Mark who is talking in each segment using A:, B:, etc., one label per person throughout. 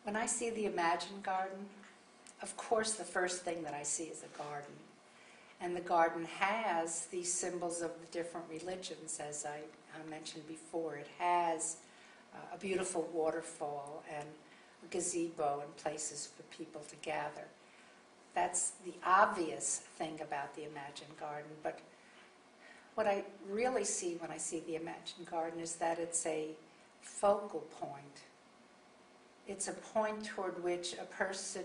A: When I see the Imagine Garden, of course the first thing that I see is a garden. And the garden has these symbols of the different religions, as I mentioned before. It has a beautiful waterfall and a gazebo and places for people to gather. That's the obvious thing about the Imagine Garden, but what I really see when I see the Imagine Garden is that it's a focal point. It's a point toward which a person,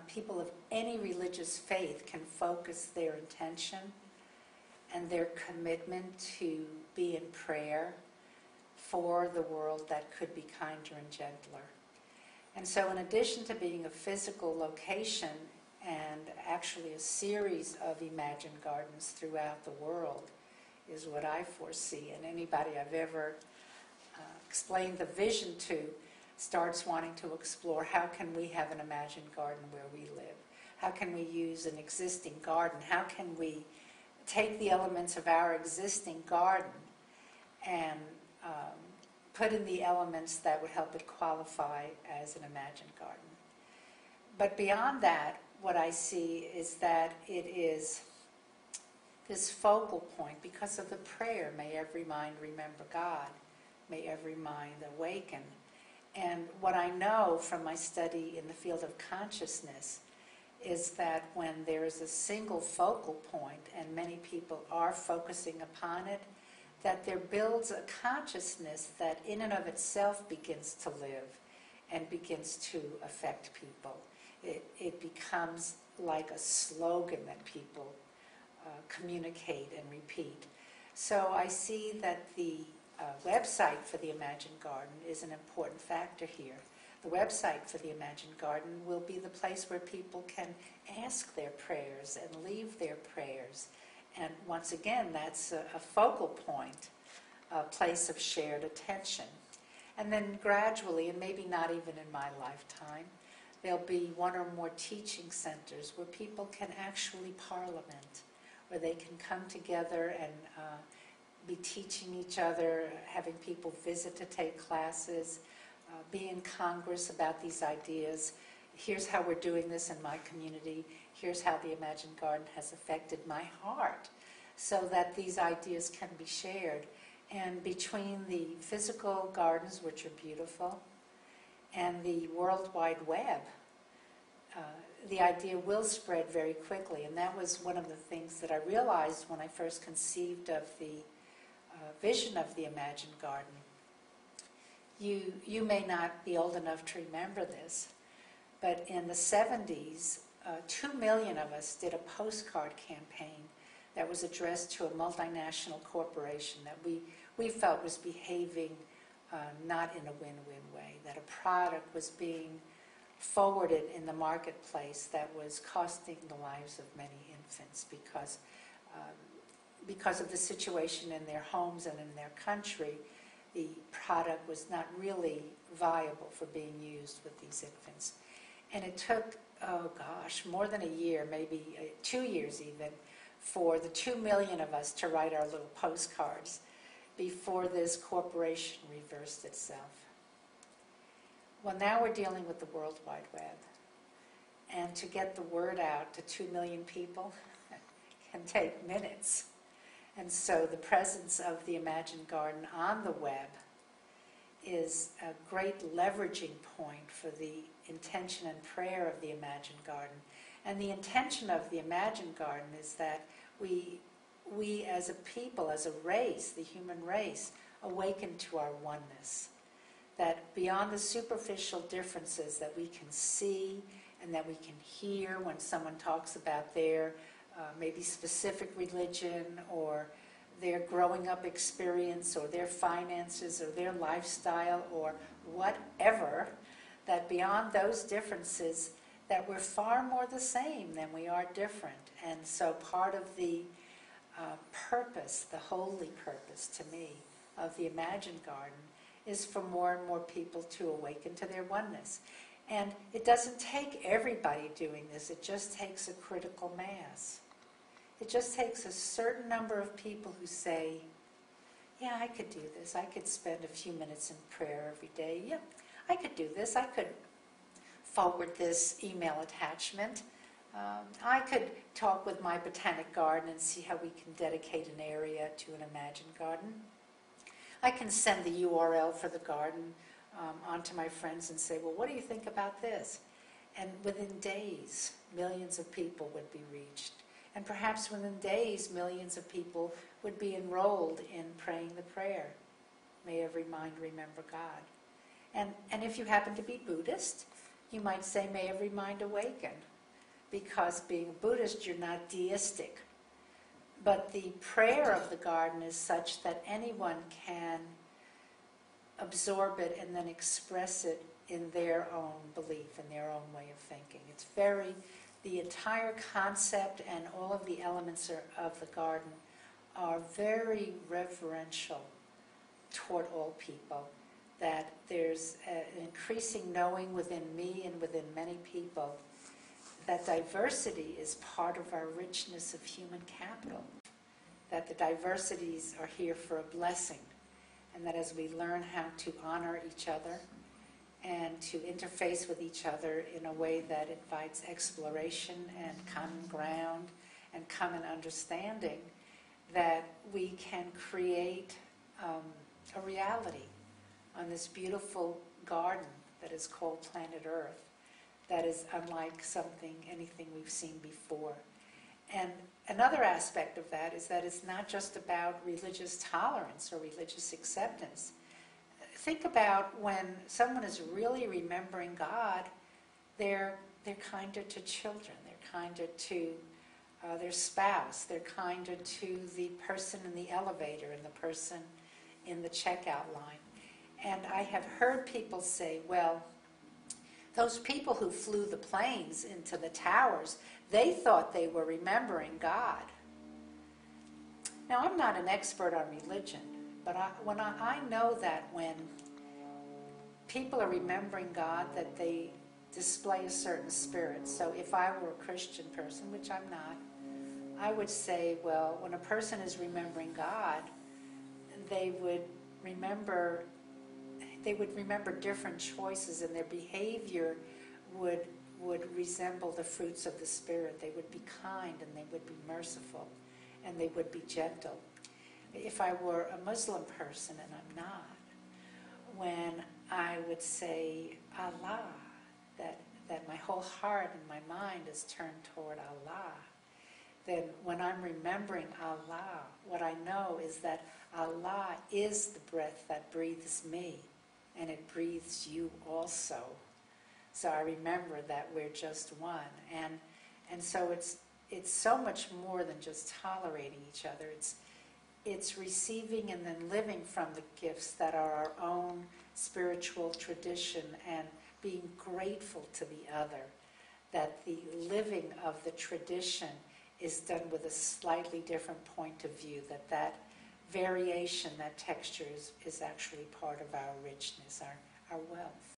A: people of any religious faith, can focus their intention and their commitment to be in prayer for the world that could be kinder and gentler. And so in addition to being a physical location and actually a series of Imagine Gardens throughout the world is what I foresee. And anybody I've ever explained the vision to starts wanting to explore how can we have an Imagine Garden where we live? How can we use an existing garden? How can we take the elements of our existing garden and put in the elements that would help it qualify as an Imagine Garden? But beyond that, what I see is that it is this focal point because of the prayer, may every mind remember God, may every mind awaken. And what I know from my study in the field of consciousness is that when there is a single focal point and many people are focusing upon it, that there builds a consciousness that in and of itself begins to live and begins to affect people. It becomes like a slogan that people communicate and repeat. So I see that the website for the Imagine Garden is an important factor here. The website for the Imagine Garden will be the place where people can ask their prayers and leave their prayers. And once again, that's a focal point, a place of shared attention. And then gradually, and maybe not even in my lifetime, there'll be one or more teaching centers where people can actually parliament, where they can come together and be teaching each other, having people visit to take classes, be in Congress about these ideas. Here's how we're doing this in my community. Here's how the Imagine Garden has affected my heart, so that these ideas can be shared. And between the physical gardens, which are beautiful, and the World Wide Web, the idea will spread very quickly. And that was one of the things that I realized when I first conceived of the vision of the Imagine Garden. You may not be old enough to remember this, but in the 70s, 2 million of us did a postcard campaign that was addressed to a multinational corporation that we felt was behaving not in a win-win way, that a product was being forwarded in the marketplace that was costing the lives of many infants because of the situation in their homes and in their country. The product was not really viable for being used with these infants. And it took, oh gosh, more than a year, maybe 2 years even, for the 2 million of us to write our little postcards before this corporation reversed itself. Well, now we're dealing with the World Wide Web. And to get the word out to 2 million people can take minutes. And so the presence of the Imagine Garden on the web is a great leveraging point for the intention and prayer of the Imagine Garden. And the intention of the Imagine Garden is that we as a people, as a race, the human race, awaken to our oneness. That beyond the superficial differences that we can see and that we can hear when someone talks about their maybe specific religion or their growing up experience or their finances or their lifestyle or whatever, that beyond those differences that we're far more the same than we are different. And so part of the purpose, the holy purpose to me of the Imagine Garden is for more and more people to awaken to their oneness. And it doesn't take everybody doing this, it just takes a critical mass. It just takes a certain number of people who say, yeah, I could do this. I could spend a few minutes in prayer every day. Yeah, I could do this. I could forward this email attachment. I could talk with my botanic garden and see how we can dedicate an area to an imagined garden. I can send the URL for the garden on to my friends and say, well, what do you think about this? And within days, millions of people would be reached. And perhaps within days, millions of people would be enrolled in praying the prayer, may every mind remember God. And if you happen to be Buddhist, you might say, may every mind awaken. Because being a Buddhist, you're not deistic. But the prayer of the garden is such that anyone can absorb it and then express it in their own belief, in their own way of thinking. It's the entire concept and all of the elements of the garden are very reverential toward all people, that there's an increasing knowing within me and within many people that diversity is part of our richness of human capital, that the diversities are here for a blessing, and that as we learn how to honor each other and to interface with each other in a way that invites exploration and common ground and common understanding, that we can create a reality on this beautiful garden that is called planet Earth, that is unlike anything we've seen before. And another aspect of that is that it's not just about religious tolerance or religious acceptance. Think about when someone is really remembering God, they're kinder to children, they're kinder to their spouse, they're kinder to the person in the elevator and the person in the checkout line. And I have heard people say, well, those people who flew the planes into the towers, they thought they were remembering God. Now, I'm not an expert on religion, but I know that when people are remembering God, that they display a certain spirit. So if I were a Christian person, which I'm not, I would say, well, when a person is remembering God, they would remember different choices, and their behavior would resemble the fruits of the Spirit. They would be kind, and they would be merciful, and they would be gentle. If I were a Muslim person, and I'm not, when I would say Allah, that my whole heart and my mind is turned toward Allah, then when I'm remembering Allah, what I know is that Allah is the breath that breathes me, and it breathes you also. So I remember that we're just one. And so it's so much more than just tolerating each other. It's receiving and then living from the gifts that are our own spiritual tradition and being grateful to the other, that the living of the tradition is done with a slightly different point of view, that variation, that texture is actually part of our richness, our wealth.